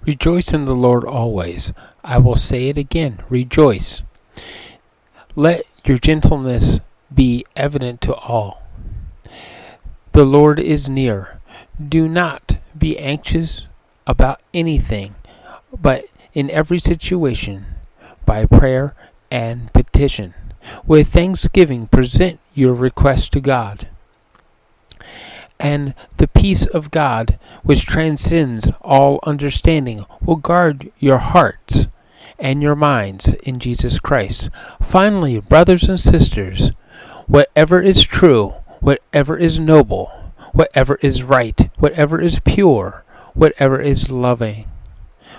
Rejoice in the Lord always. I will say it again, rejoice. Let your gentleness be evident to all. The Lord is near. Do not be anxious about anything, but in every situation, by prayer and petition, with thanksgiving present your request to God. And the peace of God, which transcends all understanding, will guard your hearts and your minds in Jesus Christ. Finally, brothers and sisters, whatever is true, whatever is noble, whatever is right, whatever is pure, whatever is loving,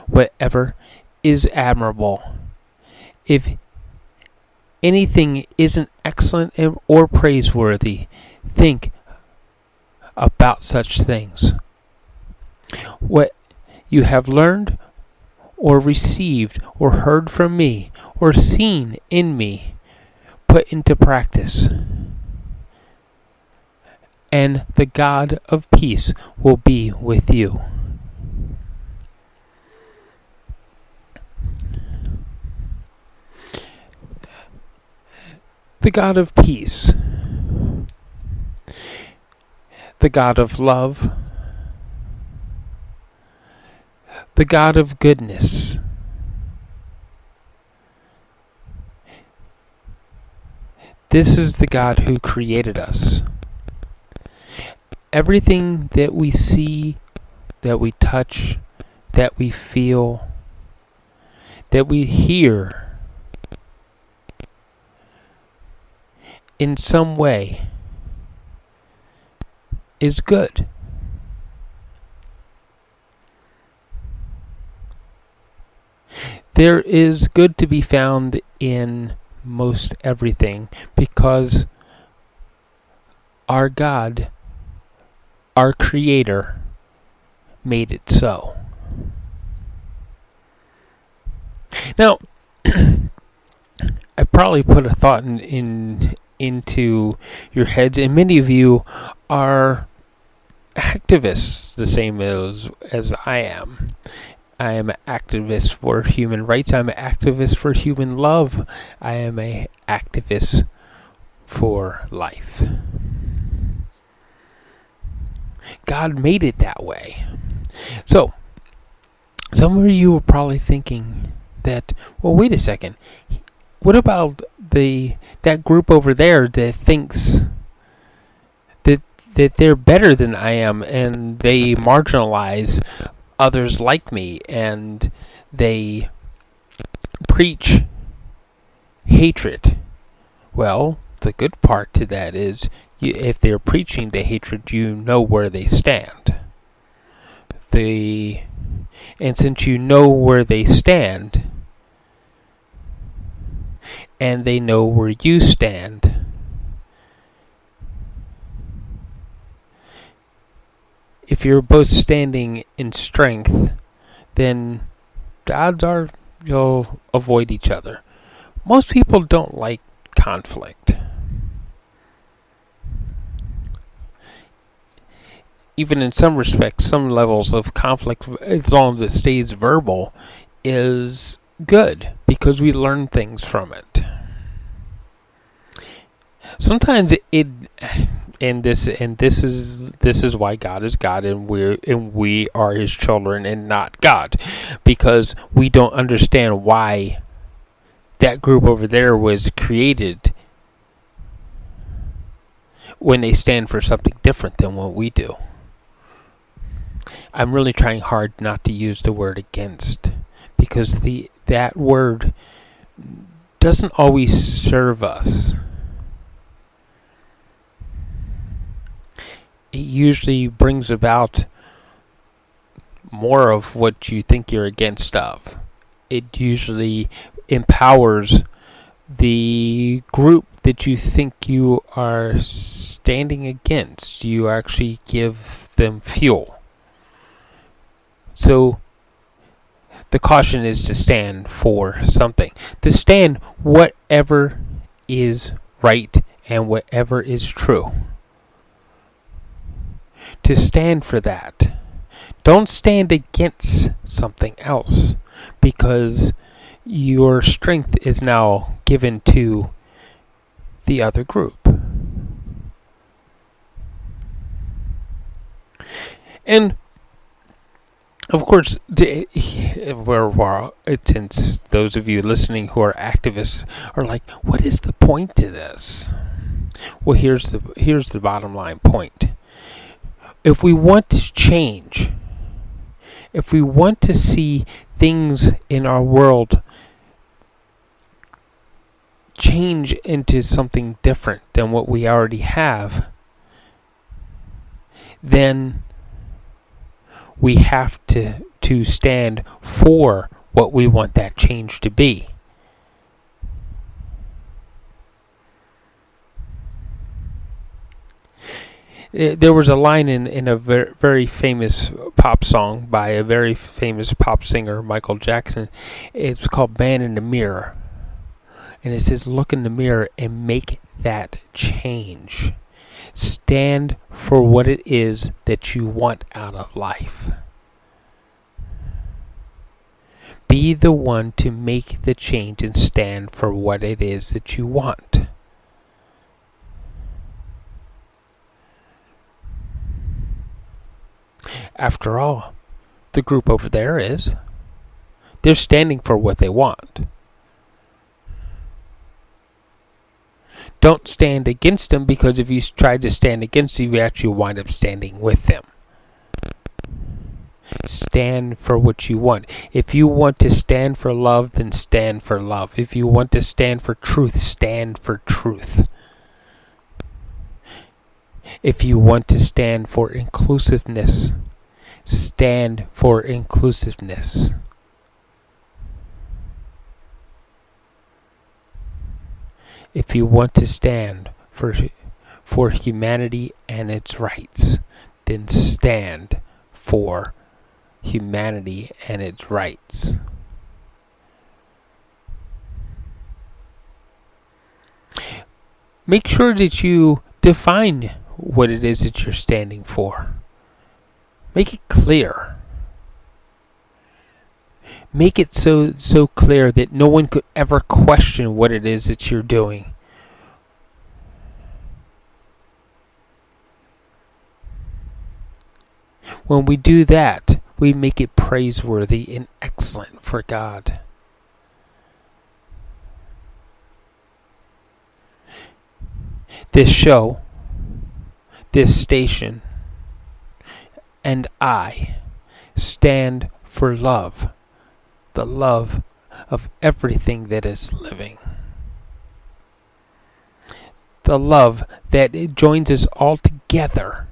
whatever is admirable, if anything isn't excellent or praiseworthy, think about such things. What you have learned or received or heard from me or seen in me, put into practice. And the God of peace will be with you. The God of peace, the God of love, the God of goodness, this is the God who created us. Everything that we see, that we touch, that we feel, that we hear, in some way, is good. There is good to be found in most everything because our God, our Creator, made it so. Now, I probably put a thought into your heads, and many of you are activists the same as I am. I am an activist for human rights. I'm an activist for human love. I am an activist for life. God made it that way. So, some of you are probably thinking that, well, wait a second. What about that group over there that thinks that they're better than I am, and they marginalize others like me, and they preach hatred? Well, the good part to that is, if they're preaching the hatred, you know where they stand. And since you know where they stand, and they know where you stand, if you're both standing in strength, then the odds are you'll avoid each other. Most people don't like conflict. Even in some respects, some levels of conflict, as long as it stays verbal, is good because we learn things from it. Sometimes this is why God is God, and we are His children and not God, because we don't understand why that group over there was created when they stand for something different than what we do. I'm really trying hard not to use the word against, because that word doesn't always serve us. It usually brings about more of what you think you're against of. It usually empowers the group that you think you are standing against. You actually give them fuel. So the caution is to stand for something. To stand whatever is right and whatever is true. To stand for that. Don't stand against something else, because your strength is now given to the other group. And of course, since those of you listening who are activists are like, what is the point to this? Well, here's the bottom line point. If we want to change, if we want to see things in our world change into something different than what we already have, then we have to stand for what we want that change to be. There was a line in a very famous pop song by a very famous pop singer, Michael Jackson. It's called Man in the Mirror. And it says, look in the mirror and make that change. Stand for what it is that you want out of life. Be the one to make the change and stand for what it is that you want. After all, the group over there they're standing for what they want. Don't stand against them, because if you try to stand against them, you actually wind up standing with them. Stand for what you want. If you want to stand for love, then stand for love. If you want to stand for truth, stand for truth. If you want to stand for inclusiveness, stand for inclusiveness. If you want to stand for humanity and its rights, then stand for humanity and its rights. Make sure that you define what it is that you're standing for. Make it clear. Make it so clear that no one could ever question what it is that you're doing. When we do that, we make it praiseworthy and excellent for God. This show, this station, and I stand for love. The love of everything that is living. The love that it joins us all together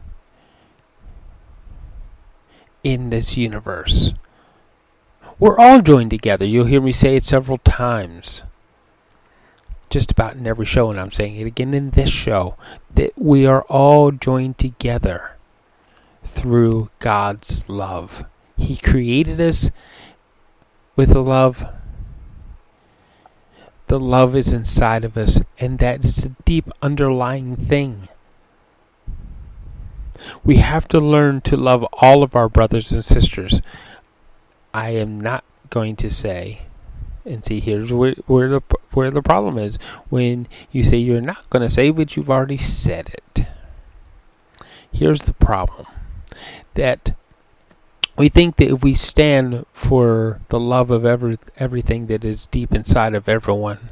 in this universe. We're all joined together. You'll hear me say it several times. Just about in every show, and I'm saying it again in this show, that we are all joined together through God's love. He created us with the love. The love is inside of us, and that is a deep underlying thing. We have to learn to love all of our brothers and sisters. I am not going to say, and see, here's where the problem is. When you say you're not going to say, but you've already said it. Here's the problem. That we think that if we stand for the love of everything that is deep inside of everyone,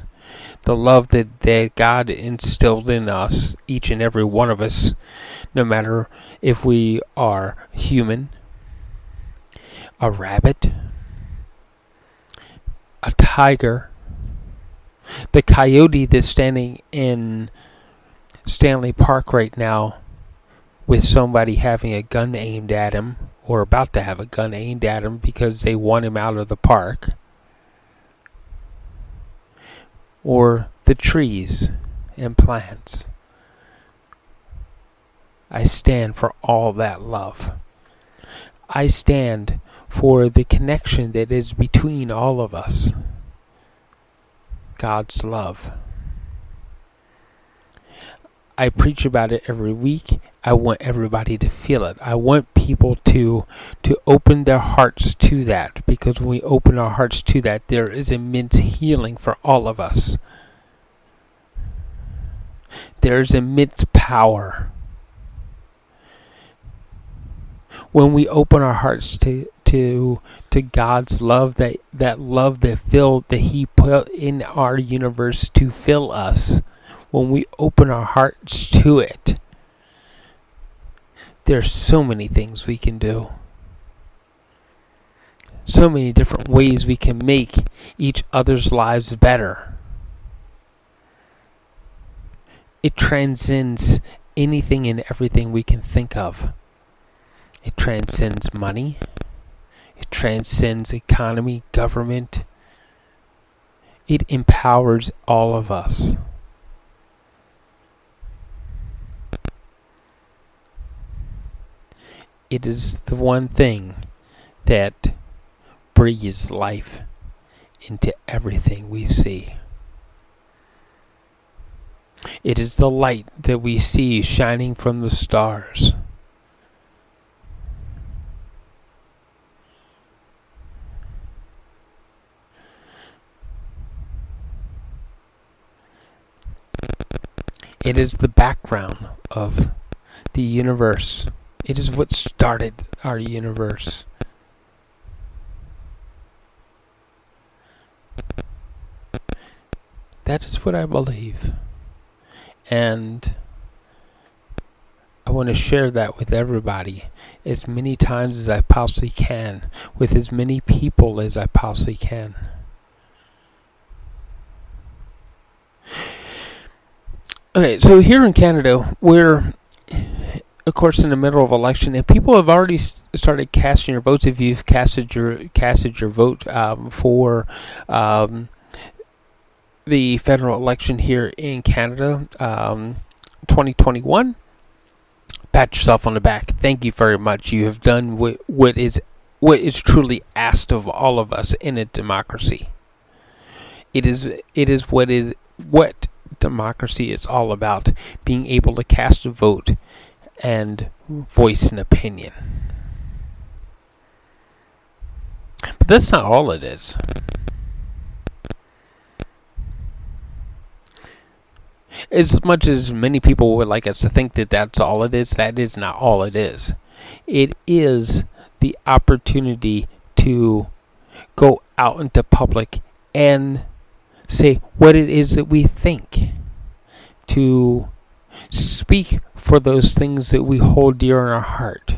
the love that God instilled in us, each and every one of us, no matter if we are human, a rabbit, a tiger, the coyote that's standing in Stanley Park right now with somebody having a gun aimed at him, or about to have a gun aimed at him because they want him out of the park. Or the trees and plants. I stand for all that love. I stand for the connection that is between all of us. God's love. I preach about it every week. I want everybody to feel it. I want people to open their hearts to that, because when we open our hearts to that, there is immense healing for all of us. There is immense power. When we open our hearts to God's love, that love that He put in our universe to fill us, when we open our hearts to it, there's so many things we can do. So many different ways we can make each other's lives better. It transcends anything and everything we can think of. It transcends money. It transcends economy, government. It empowers all of us. It is the one thing that breathes life into everything we see. It is the light that we see shining from the stars. It is the background of the universe. It is what started our universe. That is what I believe. And I want to share that with everybody as many times as I possibly can, with as many people as I possibly can. Okay, so here in Canada, we're, of course, in the middle of election, and people have already started casting your votes. If you've casted your vote for the federal election here in Canada, 2021, pat yourself on the back. Thank you very much. You have done what is truly asked of all of us in a democracy. It is what democracy is all about: being able to cast a vote and voice an opinion. But that's not all it is. As much as many people would like us to think that that's all it is, that is not all it is. It is the opportunity to go out into public and say what it is that we think, to speak for those things that we hold dear in our heart.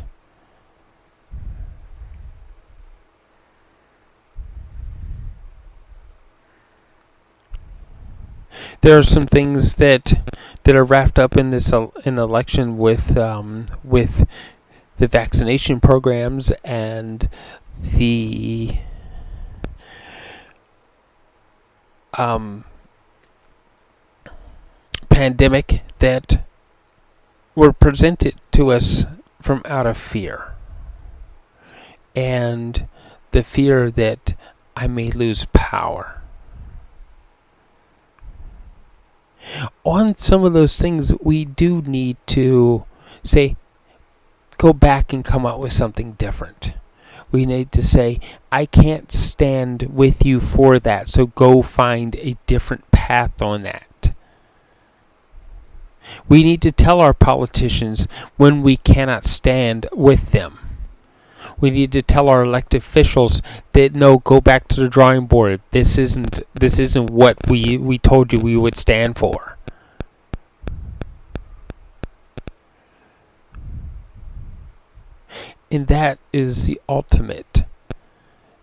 There are some things that are wrapped up in this in election with the vaccination programs and the pandemic that were presented to us from out of fear, and the fear that I may lose power. On some of those things, we do need to say, go back and come up with something different. We need to say, I can't stand with you for that, so go find a different path on that. We need to tell our politicians when we cannot stand with them. We need to tell our elected officials that no, go back to the drawing board. This isn't what we told you we would stand for. And that is the ultimate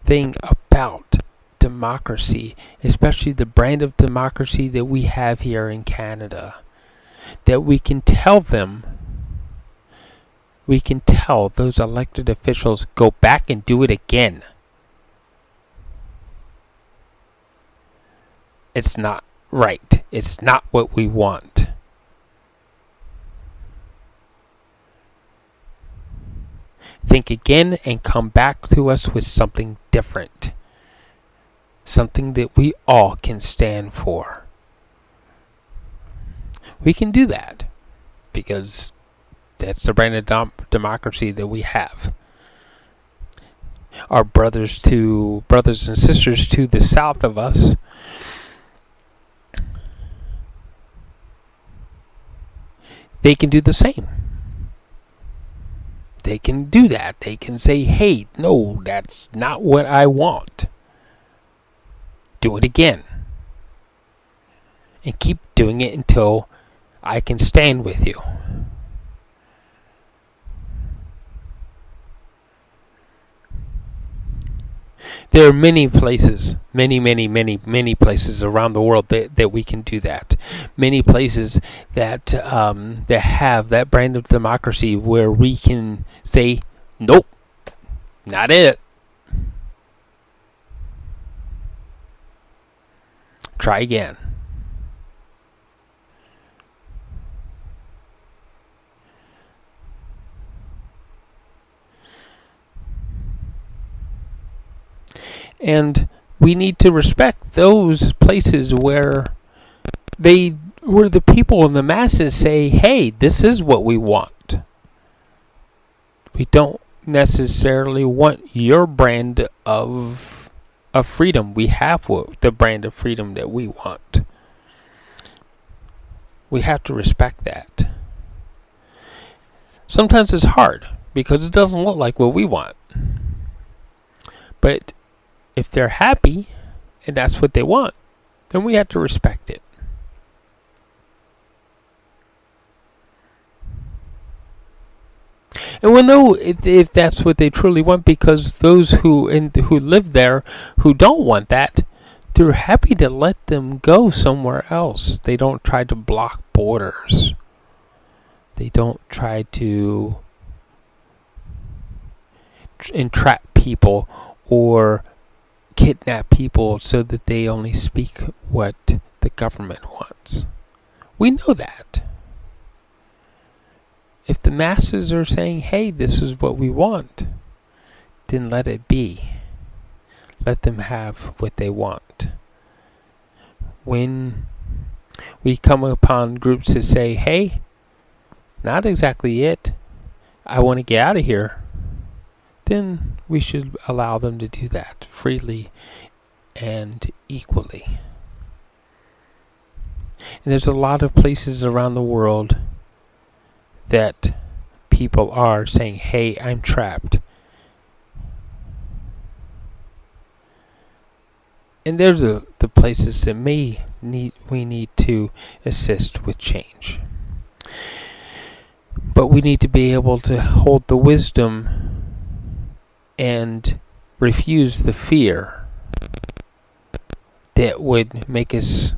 thing about democracy, especially the brand of democracy that we have here in Canada. That we can tell those elected officials, go back and do it again. It's not right. It's not what we want. Think again and come back to us with something different. Something that we all can stand for. We can do that. because that's the brand of democracy that we have. Our brothers and sisters to the south of us, they can do the same. They can do that. They can say, hey, no, that's not what I want. Do it again. And keep doing it until I can stand with you. There are many places, many places around the world that we can do that. Many places that that have that brand of democracy where we can say, nope, not it. Try again. And we need to respect those places where the people and the masses say, hey, this is what we want. We don't necessarily want your brand of freedom. We have the brand of freedom that we want. We have to respect that. Sometimes it's hard because it doesn't look like what we want. But if they're happy and that's what they want, then we have to respect it. And we'll know if that's what they truly want, because those who live there who don't want that, they're happy to let them go somewhere else. They don't try to block borders. They don't try to entrap people or kidnap people so that they only speak what the government wants. We know that. If the masses are saying, hey, this is what we want, then let it be. Let them have what they want. When we come upon groups that say, hey, not exactly it, I want to get out of here, then we should allow them to do that freely and equally. And there's a lot of places around the world that people are saying, hey, I'm trapped. And there's the places that we need to assist with change. But we need to be able to hold the wisdom and refuse the fear that would make us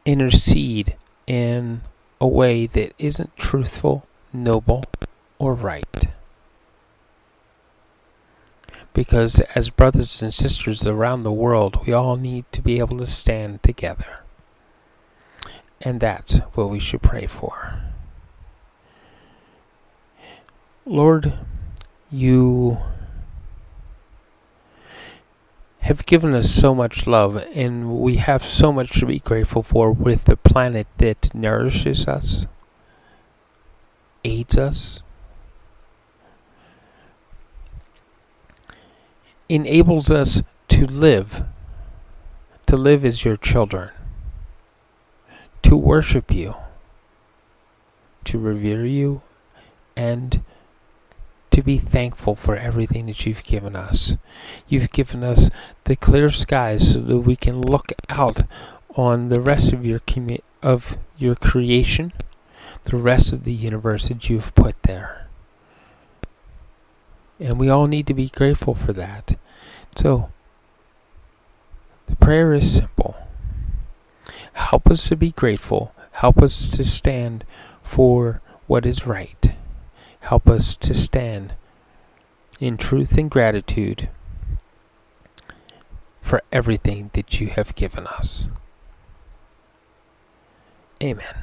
intercede in a way that isn't truthful, noble, or right. Because as brothers and sisters around the world, we all need to be able to stand together. And that's what we should pray for. Lord, you have given us so much love, and we have so much to be grateful for with the planet that nourishes us, aids us, enables us to live as your children, to worship you, to revere you, and to be thankful for everything that you've given us. You've given us the clear skies so that we can look out on the rest of your creation, the rest of the universe that you've put there. And we all need to be grateful for that. So, the prayer is simple. Help us to be grateful. Help us to stand for what is right. Help us to stand in truth and gratitude for everything that you have given us. Amen.